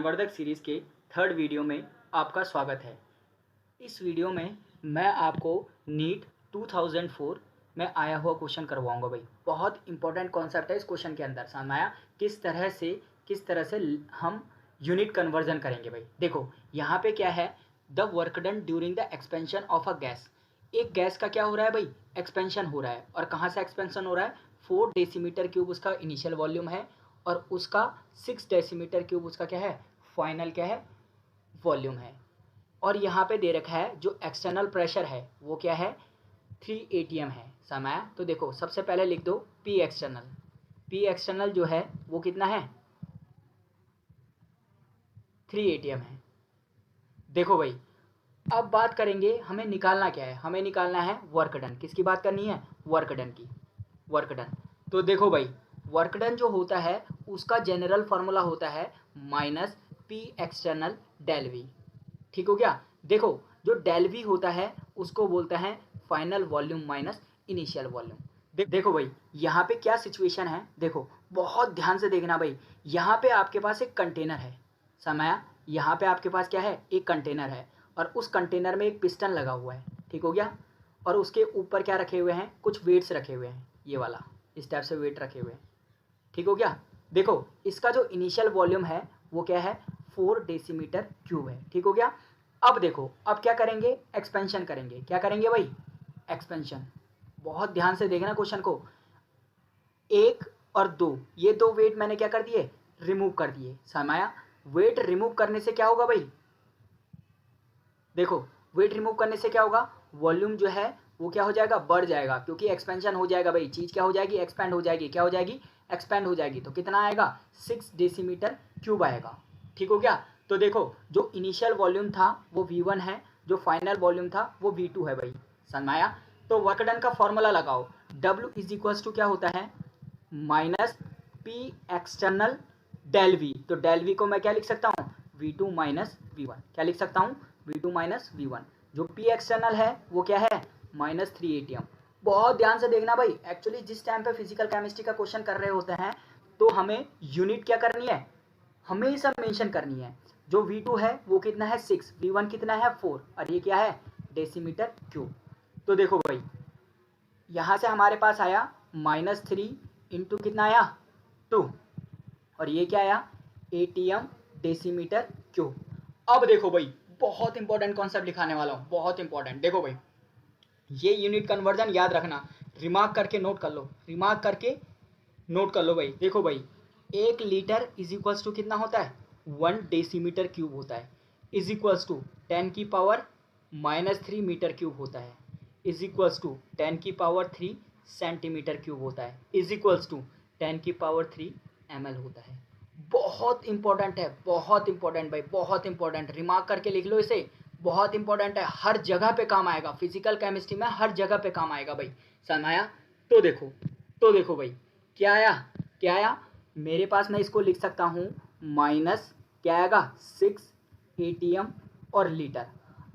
ज्ञानवर्धक सीरीज़ के third video में आपका स्वागत है। इस वीडियो में मैं आपको नीट 2004 में आया हुआ क्वेश्चन करवाऊंगा भाई। बहुत इंपॉर्टेंट कॉन्सेप्ट है इस क्वेश्चन के अंदर समाया किस तरह से हम यूनिट कन्वर्जन करेंगे भाई। देखो यहाँ पे क्या है, the work done during the expansion of a gas. एक गैस का क्या हो रहा है भाई, एक्सपेंशन हो रहा है। और कहाँ से एक्सपेंशन हो रहा है, 4 डेसीमीटर क्यूब उसका इनिशियल वॉल्यूम है और उसका 6 डेसीमीटर क्यूब उसका क्या है, फाइनल क्या है, वॉल्यूम है। और यहाँ पे दे रखा है जो एक्सटर्नल प्रेशर है वो क्या है, 3 atm है समाया। तो देखो सबसे पहले लिख दो पी एक्सटर्नल। पी एक्सटर्नल जो है वो कितना है, 3 atm है। देखो भाई अब बात करेंगे, हमें निकालना क्या है, हमें निकालना है वर्क डन। किसकी बात करनी है, वर्क डन की, वर्क डन। तो देखो भाई वर्क डन जो होता है उसका जनरल फार्मूला होता है minus P external del V. ठीक हो गया। देखो जो डेल वी होता है उसको बोलता है final volume minus initial volume. देखो भाई यहाँ पे क्या सिचुएशन है, देखो बहुत ध्यान से देखना भाई। यहाँ पे आपके पास एक कंटेनर है समाया, यहाँ पे आपके पास क्या है, एक कंटेनर है और उस कंटेनर में एक पिस्टन लगा हुआ है। ठीक हो गया। और उसके ऊपर क्या रखे हुए हैं, कुछ वेट्स रखे हुए हैं, ये वाला इस टाइप से वेट रखे हुए हैं। ठीक हो गया। देखो इसका जो इनिशियल वॉल्यूम है वो क्या है, 4 डेसीमीटर क्यूब है। ठीक हो गया। अब देखो अब क्या करेंगे, एक्सपेंशन करेंगे। क्या करेंगे भाई, एक्सपेंशन। बहुत ध्यान से देखना क्वेश्चन को। 1 और 2 ये दो वेट मैंने क्या कर दिए, रिमूव कर दिए समाया। वेट रिमूव करने से क्या होगा भाई, देखो वेट रिमूव करने से क्या होगा, वॉल्यूम जो है वो क्या हो जाएगा, बढ़ जाएगा, क्योंकि एक्सपेंशन हो जाएगा भाई। चीज़ क्या हो जाएगी, एक्सपेंड हो जाएगी। क्या हो जाएगी, एक्सपेंड हो जाएगी। तो कितना आएगा, 6 डेसीमीटर क्यूब आएगा। ठीक हो गया। तो देखो जो इनिशियल वॉल्यूम था वो V1 है, जो फाइनल वॉल्यूम था वो V2 है भाई समाया। तो वर्क डन का फॉर्मूला लगाओ, W इज इक्वल्स टू क्या होता है, minus P external del V. तो डेल वी को मैं क्या लिख सकता हूँ, V2 माइनस V1। क्या लिख सकता हूँ, V2 माइनस V1। जो P एक्सटर्नल है वो क्या है, माइनस 3 atm। बहुत ध्यान से देखना भाई, एक्चुअली जिस टाइम पे फिजिकल केमिस्ट्री का क्वेश्चन कर रहे होते हैं तो हमें यूनिट क्या करनी है, हमेशा मेंशन करनी है। जो V2 है वो कितना है, 6, V1 कितना है, 4, और ये क्या है, डेसीमीटर क्यूब। तो देखो भाई यहाँ से हमारे पास आया -3 इंटू कितना आया, 2, और ये क्या आया, atm डेसीमीटर क्यूब। अब देखो भाई बहुत इंपॉर्टेंट कॉन्सेप्ट दिखाने वाला हूँ, बहुत इंपॉर्टेंट। देखो भाई ये यूनिट कन्वर्जन याद रखना, रिमार्क करके नोट कर लो, रिमार्क करके नोट कर लो भाई। देखो भाई 1 लीटर इज इक्वल्स टू कितना होता है, 1 डेसीमीटर क्यूब होता है, इज इक्वल्स टू 10 की पावर -3 मीटर क्यूब होता है, इज इक्वल्स टू 10 की पावर 3 सेंटीमीटर क्यूब होता है, इज इक्वल्स टू 10 की पावर 3 ml होता है। बहुत इंपॉर्टेंट है, बहुत इंपॉर्टेंट भाई, बहुत इंपॉर्टेंट। रिमार्क करके लिख लो इसे, बहुत इंपॉर्टेंट है, हर जगह पे काम आएगा, फिजिकल केमिस्ट्री में हर जगह पे काम आएगा भाई समाया। तो देखो भाई क्या आया, क्या आया मेरे पास, मैं इसको लिख सकता हूँ माइनस क्या आएगा, 6 atm और लीटर।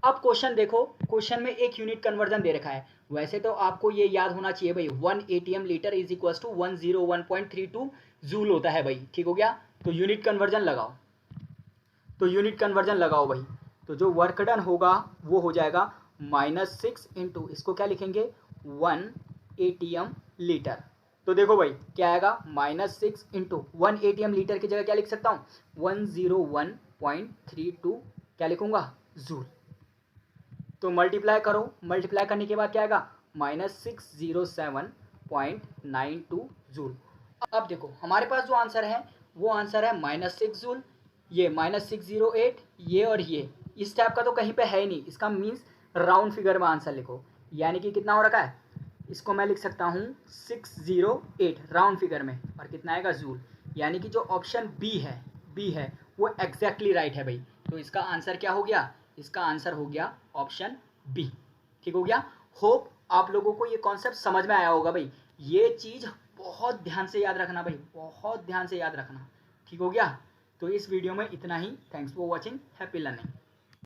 अब क्वेश्चन देखो, क्वेश्चन में एक यूनिट कन्वर्जन दे रखा है। वैसे तो आपको ये याद होना चाहिए भाई, 1 atm litre is equal to 101.32 joule होता है भाई। ठीक हो गया। तो यूनिट कन्वर्जन लगाओ, तो यूनिट कन्वर्जन लगाओ भाई। तो जो वर्क डन होगा वो हो जाएगा -6 इंटू, इसको क्या लिखेंगे, 1 atm लीटर। तो देखो भाई क्या आएगा, -6 इंटू 1 atm लीटर की जगह क्या लिख सकता हूँ, 101.32 क्या लिखूंगा, जूल। तो मल्टीप्लाई करो, मल्टीप्लाई करने के बाद क्या आएगा, -607.92 जूल। अब देखो हमारे पास जो आंसर है वो आंसर है -6 जूल, ये -608, ये और ये इस टाइप का तो कहीं पे है ही नहीं। इसका मीन्स राउंड फिगर में आंसर लिखो, यानी कि कितना हो रखा है, इसको मैं लिख सकता हूँ 608 राउंड फिगर में, और कितना आएगा, जूल। यानी कि जो ऑप्शन बी है वो एग्जैक्टली राइट है भाई। तो इसका आंसर क्या हो गया, इसका आंसर हो गया ऑप्शन बी। ठीक हो गया। होप आप लोगों को ये कॉन्सेप्ट समझ में आया होगा भाई। ये चीज़ बहुत ध्यान से याद रखना भाई, बहुत ध्यान से याद रखना। ठीक हो गया। तो इस वीडियो में इतना ही। Thanks for watching, happy learning.